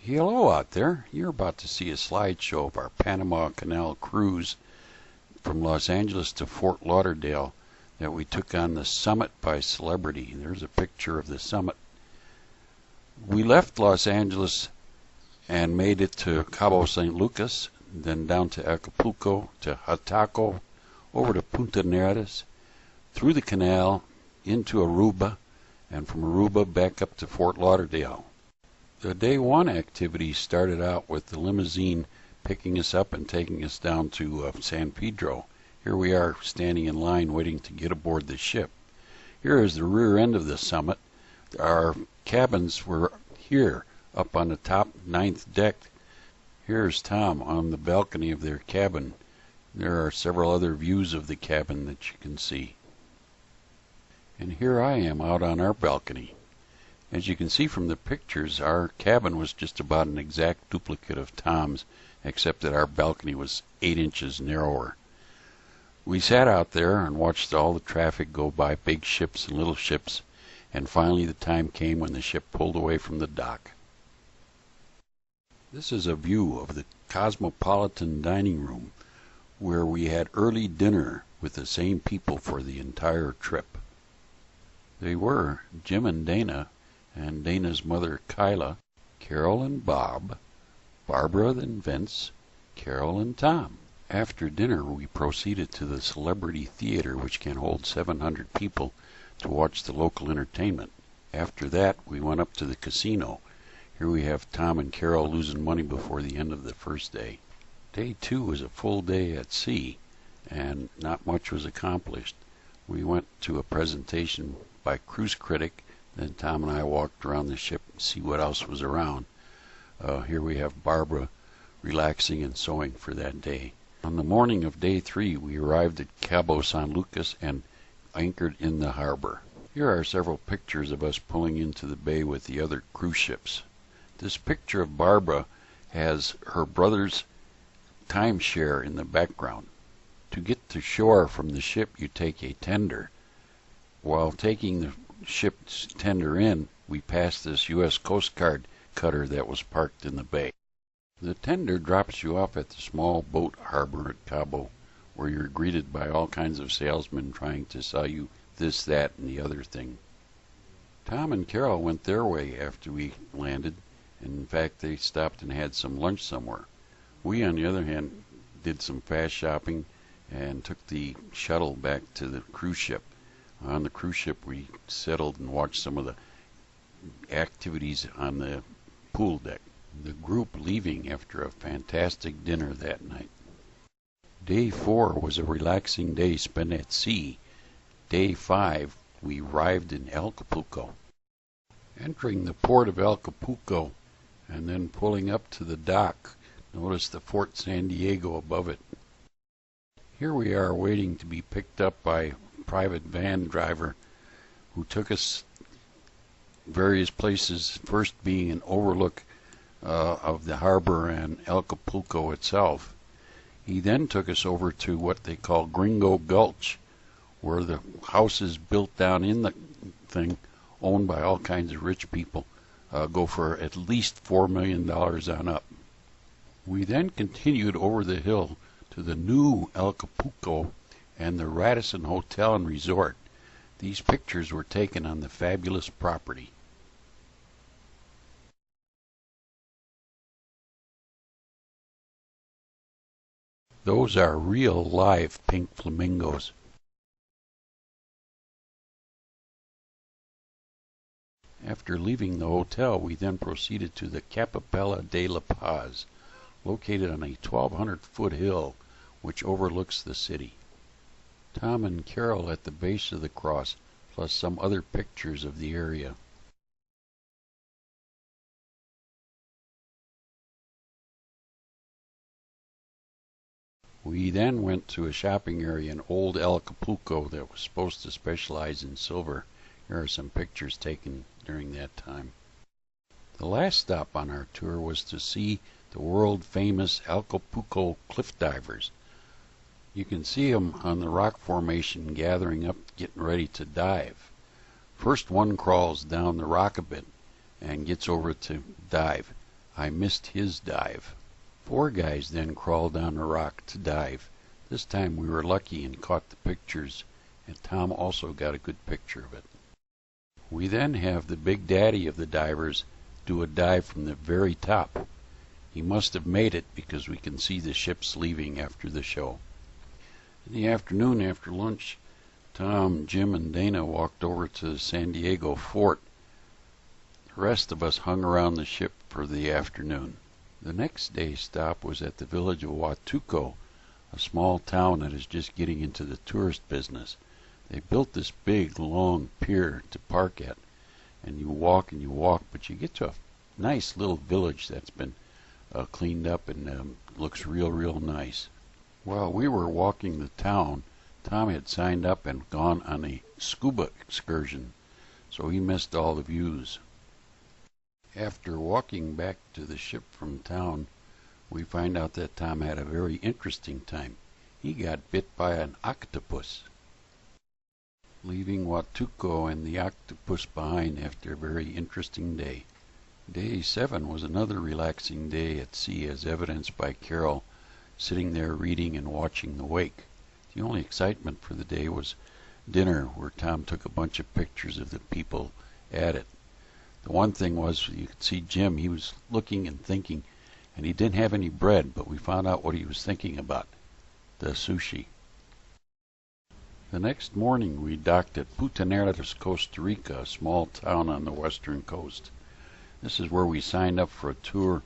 Hello out there. You're about to see a slideshow of our Panama Canal cruise from Los Angeles to Fort Lauderdale that we took on the summit by Celebrity. There's a picture of the summit. We left Los Angeles and made it to Cabo San Lucas, then down to Acapulco, to Jataco, over to Punta Neredas, through the canal, into Aruba, and from Aruba back up to Fort Lauderdale. The day one activity started out with the limousine picking us up and taking us down to San Pedro. Here we are standing in line waiting to get aboard the ship. Here is the rear end of the summit. Our cabins were here up on the top 9th deck. Here's Tom on the balcony of their cabin. There are several other views of the cabin that you can see. And here I am out on our balcony. As you can see from the pictures, our cabin was just about an exact duplicate of Tom's, except that our balcony was 8 inches narrower. We sat out there and watched all the traffic go by, big ships and little ships, and finally the time came when the ship pulled away from the dock. This is a view of the Cosmopolitan dining room, where we had early dinner with the same people for the entire trip. They were Jim and Dana, and Dana's mother Kyla, Carol and Bob, Barbara and Vince, Carol and Tom. After dinner we proceeded to the Celebrity Theater, which can hold 700 people, to watch the local entertainment. After that we went up to the casino. Here we have Tom and Carol losing money before the end of the first day. Day two was a full day at sea, and not much was accomplished. We went to a presentation by Cruise Critic. Then Tom and I walked around the ship and see what else was around. Here we have Barbara relaxing and sewing for that day. On the morning of day three, we arrived at Cabo San Lucas and anchored in the harbor. Here are several pictures of us pulling into the bay with the other cruise ships. This picture of Barbara has her brother's timeshare in the background. To get to shore from the ship, you take a tender. While taking the ship's tender in, we passed this U.S. Coast Guard cutter that was parked in the bay. The tender drops you off at the small boat harbor at Cabo, where you're greeted by all kinds of salesmen trying to sell you this, that, and the other thing. Tom and Carol went their way after we landed, and in fact they stopped and had some lunch somewhere. We, on the other hand, did some fast shopping and took the shuttle back to the cruise ship. On the cruise ship we settled and watched some of the activities on the pool deck. The group leaving after a fantastic dinner that night. Day 4 was a relaxing day spent at sea. Day 5 we arrived in Acapulco. Entering the port of Acapulco and then pulling up to the dock, notice the Fort San Diego above it. Here we are waiting to be picked up by private van driver who took us various places, first being an overlook of the harbor and Acapulco itself. He then took us over to what they call Gringo Gulch, where the houses built down in the thing, owned by all kinds of rich people, go for at least $4 million on up. We then continued over the hill to the new Acapulco and the Radisson Hotel and Resort. These pictures were taken on the fabulous property. Those are real live pink flamingos. After leaving the hotel, we then proceeded to the Capilla de la Paz, located on a 1,200-foot hill which overlooks the city. Tom and Carol at the base of the cross, plus some other pictures of the area. We then went to a shopping area in Old Acapulco that was supposed to specialize in silver. Here are some pictures taken during that time. The last stop on our tour was to see the world-famous Acapulco cliff divers. You can see them on the rock formation gathering up, getting ready to dive. First one crawls down the rock a bit and gets over to dive. I missed his dive. 4 guys then crawled down a rock to dive. This time we were lucky and caught the pictures, and Tom also got a good picture of it. We then have the big daddy of the divers do a dive from the very top. He must have made it because we can see the ships leaving after the show. In the afternoon after lunch, Tom, Jim, and Dana walked over to the San Diego fort. The rest of us hung around the ship for the afternoon. The next day's stop was at the village of Huatuco, a small town that is just getting into the tourist business. They built this big, long pier to park at, and you walk, but you get to a nice little village that's been cleaned up and looks real nice. While we were walking the town, Tom had signed up and gone on a scuba excursion, so he missed all the views. After walking back to the ship from town, we find out that Tom had a very interesting time. He got bit by an octopus, leaving Huatuco and the octopus behind after a very interesting day. Day 7 was another relaxing day at sea, as evidenced by Carol sitting there reading and watching the wake. The only excitement for the day was dinner, where Tom took a bunch of pictures of the people at it. The one thing was, you could see Jim, he was looking and thinking, and he didn't have any bread, but we found out what he was thinking about: the sushi. The next morning we docked at Putuneras, Costa Rica, a small town on the western coast. This is where we signed up for a tour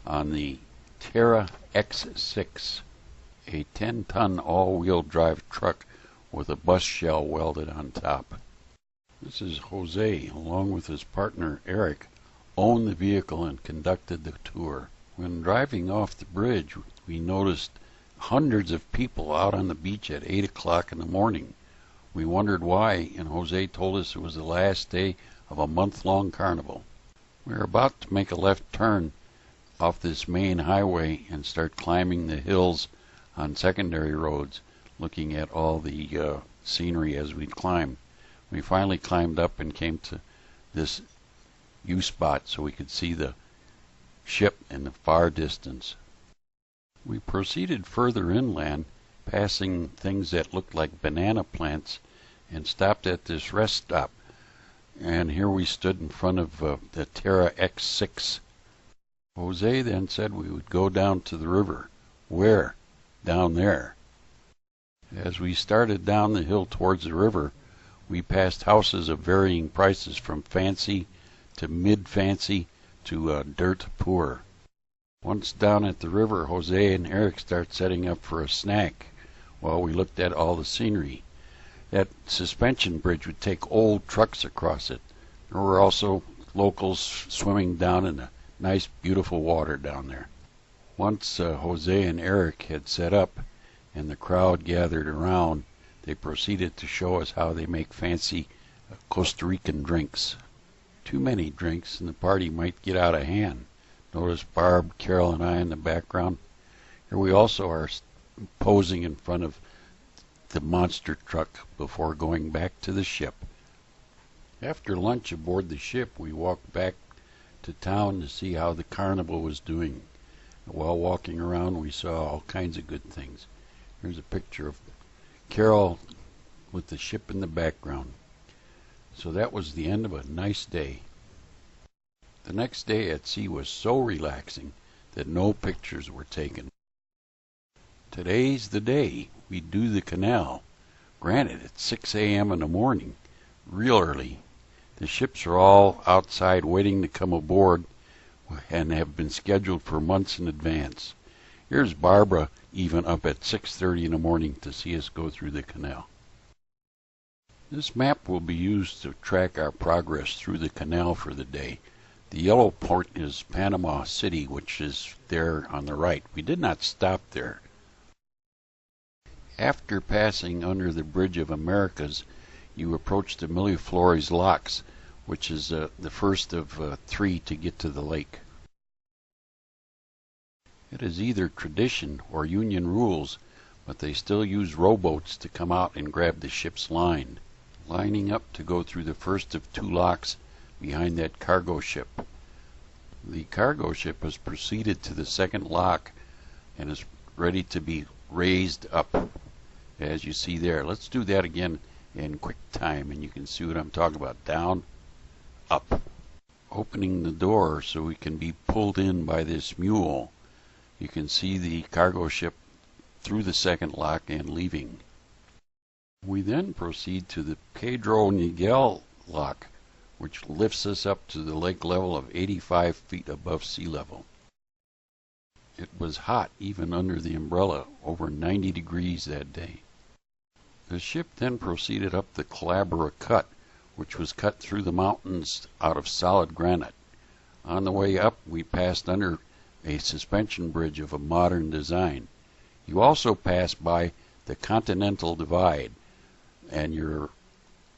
on the Terra X6, a 10-ton all-wheel drive truck with a bus shell welded on top. This is Jose, along with his partner Eric, owned the vehicle and conducted the tour. When driving off the bridge, we noticed hundreds of people out on the beach at 8 o'clock in the morning. We wondered why, and Jose told us it was the last day of a month-long carnival. We were about to make a left turn off this main highway and start climbing the hills on secondary roads, looking at all the scenery as we climbed. We finally climbed up and came to this U-spot so we could see the ship in the far distance. We proceeded further inland, passing things that looked like banana plants, and stopped at this rest stop. And here we stood in front of the Terra X6. Jose then said we would go down to the river. Where? Down there. As we started down the hill towards the river, we passed houses of varying prices, from fancy to mid-fancy to dirt poor. Once down at the river, Jose and Eric start setting up for a snack while we looked at all the scenery. That suspension bridge would take old trucks across it. There were also locals swimming down in the nice, beautiful water down there. Once Jose and Eric had set up and the crowd gathered around, they proceeded to show us how they make fancy Costa Rican drinks. Too many drinks and the party might get out of hand. Notice Barb, Carol, and I in the background. Here we also are posing in front of the monster truck before going back to the ship. After lunch aboard the ship, we walked back to town to see how the carnival was doing. While walking around, we saw all kinds of good things. Here's a picture of Carol with the ship in the background. So that was the end of a nice day. The next day at sea was so relaxing that no pictures were taken. Today's the day we do the canal. Granted, it's 6 a.m. in the morning, real early. The ships are all outside waiting to come aboard and have been scheduled for months in advance. Here's Barbara even up at 6:30 in the morning to see us go through the canal. This map will be used to track our progress through the canal for the day. The yellow port is Panama City, which is there on the right. We did not stop there. After passing under the Bridge of Americas, you approach the Miraflores Locks, which is the first of 3 to get to the lake. It is either tradition or union rules, but they still use rowboats to come out and grab the ship's line, lining up to go through the first of 2 locks behind that cargo ship. The cargo ship has proceeded to the second lock and is ready to be raised up, as you see there. Let's do that again in quick time, and you can see what I'm talking about. Down, up. Opening the door so we can be pulled in by this mule. You can see the cargo ship through the second lock and leaving. We then proceed to the Pedro Niguel lock, which lifts us up to the lake level of 85 feet above sea level. It was hot even under the umbrella, over 90 degrees that day. The ship then proceeded up the Calabria Cut, which was cut through the mountains out of solid granite. On the way up, we passed under a suspension bridge of a modern design. You also pass by the Continental Divide, and you're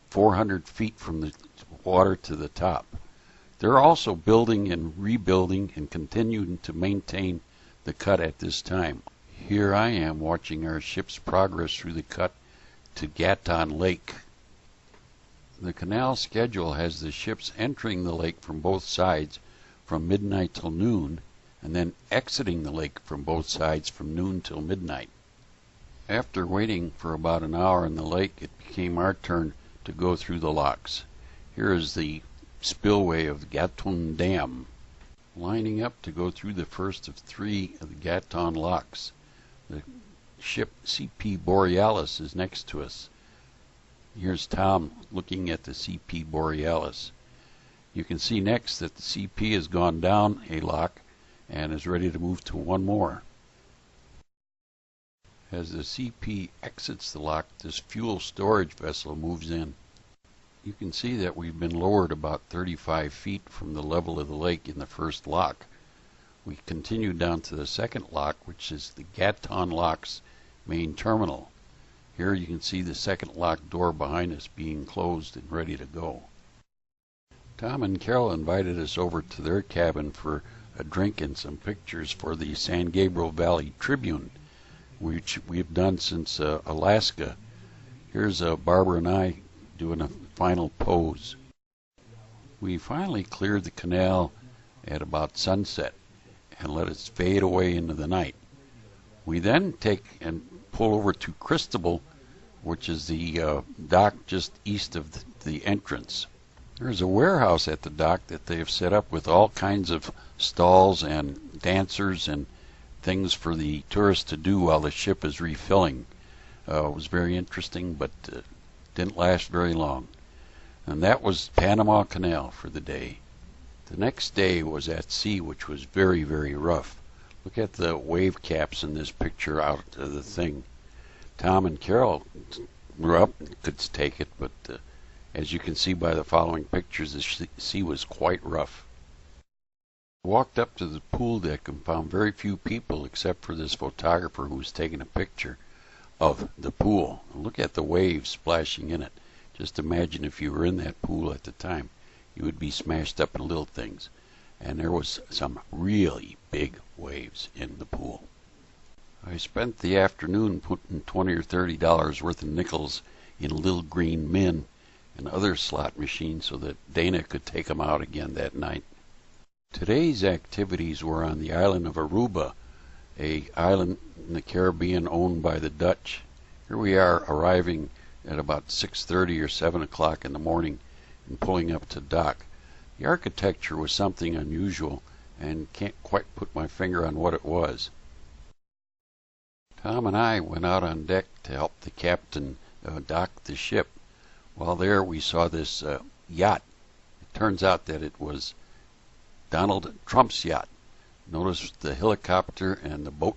400 feet from the water to the top. They're also building and rebuilding and continuing to maintain the cut at this time. Here I am watching our ship's progress through the cut to Gatun Lake. The canal schedule has the ships entering the lake from both sides from midnight till noon, and then exiting the lake from both sides from noon till midnight. After waiting for about an hour in the lake, it became our turn to go through the locks. Here is the spillway of the Gatun Dam, lining up to go through the first of 3 of the Gatun locks. The ship CP Borealis is next to us. Here's Tom looking at the CP Borealis. You can see next that the CP has gone down a lock and is ready to move to one more. As the CP exits the lock, this fuel storage vessel moves in. You can see that we've been lowered about 35 feet from the level of the lake in the first lock. We continue down to the second lock, which is the Gatun Lock's main terminal. Here you can see the second lock door behind us being closed and ready to go. Tom and Carol invited us over to their cabin for a drink and some pictures for the San Gabriel Valley Tribune, which we've done since Alaska. Here's Barbara and I doing a final pose. We finally cleared the canal at about sunset and let it fade away into the night. We then take and pull over to Cristobal, which is the dock just east of the entrance. There's a warehouse at the dock that they have set up with all kinds of stalls and dancers and things for the tourists to do while the ship is refilling. It was very interesting, but didn't last very long. And that was Panama Canal for the day. The next day was at sea, which was very, very rough. Look at the wave caps in this picture out of the thing. Tom and Carol were up and could take it, but as you can see by the following pictures, the sea was quite rough. I walked up to the pool deck and found very few people except for this photographer who was taking a picture of the pool. Look at the waves splashing in it. Just imagine if you were in that pool at the time, you would be smashed up in little things. And there was some really big waves in the pool. I spent the afternoon putting $20 or $30 worth of nickels in a little green min and other slot machines so that Dana could take them out again that night. Today's activities were on the island of Aruba, an island in the Caribbean owned by the Dutch. Here we are arriving at about 6:30 or 7 o'clock in the morning and pulling up to dock. The architecture was something unusual and can't quite put my finger on what it was. Tom and I went out on deck to help the captain dock the ship. While there we saw this yacht. It turns out that it was Donald Trump's yacht. Notice the helicopter and the boat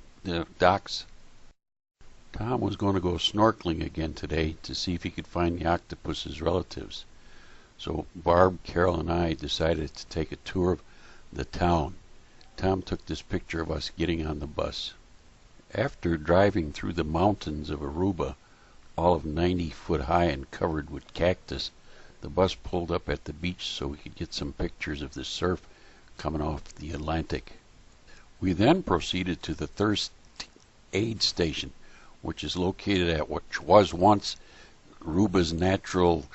docks. Tom was going to go snorkeling again today to see if he could find the octopus's relatives. So Barb, Carol, and I decided to take a tour of the town. Tom took this picture of us getting on the bus. After driving through the mountains of Aruba, all of 90 foot high and covered with cactus, the bus pulled up at the beach so we could get some pictures of the surf coming off the Atlantic. We then proceeded to the Thirst Aid Station, which is located at what was once Aruba's natural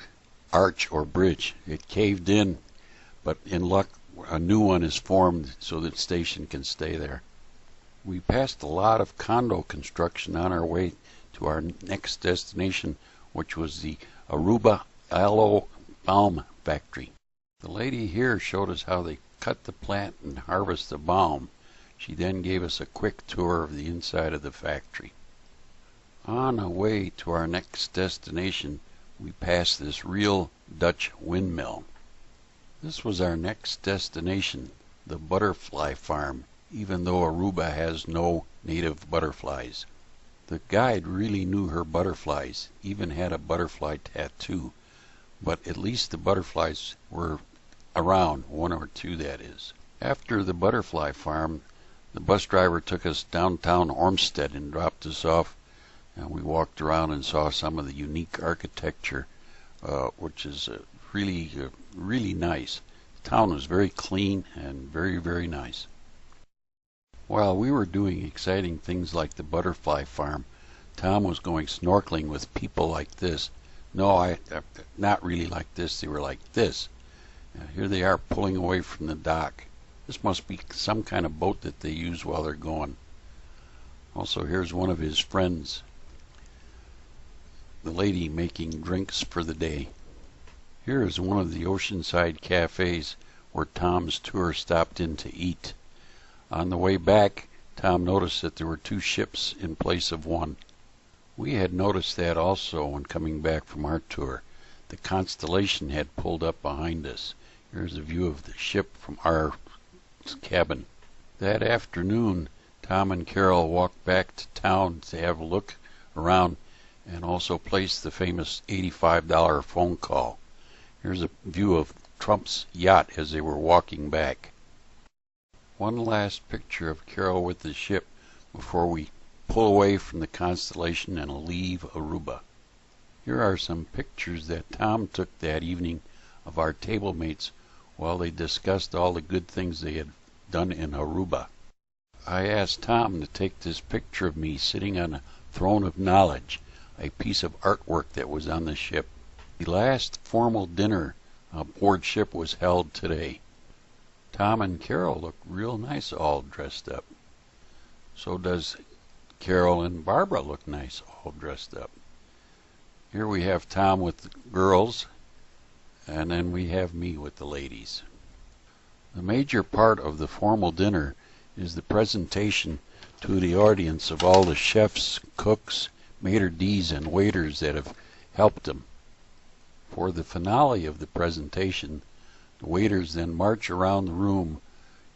arch or bridge. It caved in, but in luck a new one is formed so that station can stay there. We passed a lot of condo construction on our way to our next destination, which was the Aruba Aloe Balm Factory. The lady here showed us how they cut the plant and harvest the balm. She then gave us a quick tour of the inside of the factory. On our way to our next destination, we passed this real Dutch windmill. This was our next destination, the butterfly farm, even though Aruba has no native butterflies. The guide really knew her butterflies, even had a butterfly tattoo, but at least the butterflies were around, one or two that is. After the butterfly farm, the bus driver took us downtown Ormsted and dropped us off, and we walked around and saw some of the unique architecture, which is really nice. The town was very clean and very nice. While we were doing exciting things like the butterfly farm, Tom was going snorkeling with people like this. No, not really like this. They were like this. Here they are pulling away from the dock. This must be some kind of boat that they use while they're going. Also, here's one of his friends, the lady making drinks for the day. Here is one of the oceanside cafes where Tom's tour stopped in to eat. On the way back, Tom noticed that there were two ships in place of one. We had noticed that also when coming back from our tour. The Constellation had pulled up behind us. Here's a view of the ship from our cabin. That afternoon, Tom and Carol walked back to town to have a look around and also place the famous $85 phone call. Here's a view of Trump's yacht as they were walking back. One last picture of Carol with the ship before we pull away from the Constellation and leave Aruba. Here are some pictures that Tom took that evening of our table mates while they discussed all the good things they had done in Aruba. I asked Tom to take this picture of me sitting on a throne of knowledge, a piece of artwork that was on the ship. The last formal dinner aboard ship was held today. Tom and Carol look real nice all dressed up. So does Carol and Barbara look nice all dressed up. Here we have Tom with the girls, and then we have me with the ladies. The major part of the formal dinner is the presentation to the audience of all the chefs, cooks, maitre d's, and waiters that have helped them. For the finale of the presentation, the waiters then march around the room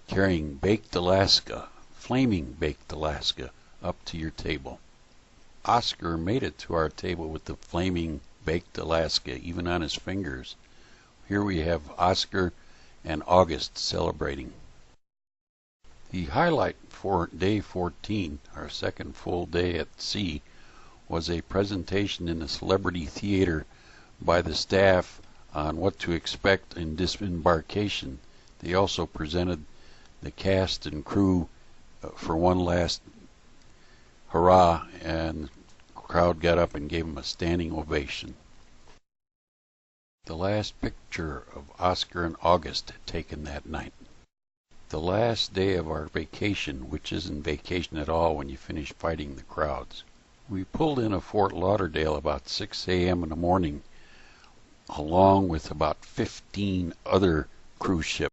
carrying baked Alaska, flaming baked Alaska, up to your table. Oscar made it to our table with the flaming baked Alaska, even on his fingers. Here we have Oscar and August celebrating. The highlight for day 14, our second full day at sea, was a presentation in the Celebrity Theater by the staff on what to expect in disembarkation. They also presented the cast and crew for one last hurrah, and the crowd got up and gave them a standing ovation. The last picture of Oscar and August taken that night. The last day of our vacation, which isn't vacation at all when you finish fighting the crowds. We pulled in at Fort Lauderdale about 6 a.m. in the morning, along with about 15 other cruise ships.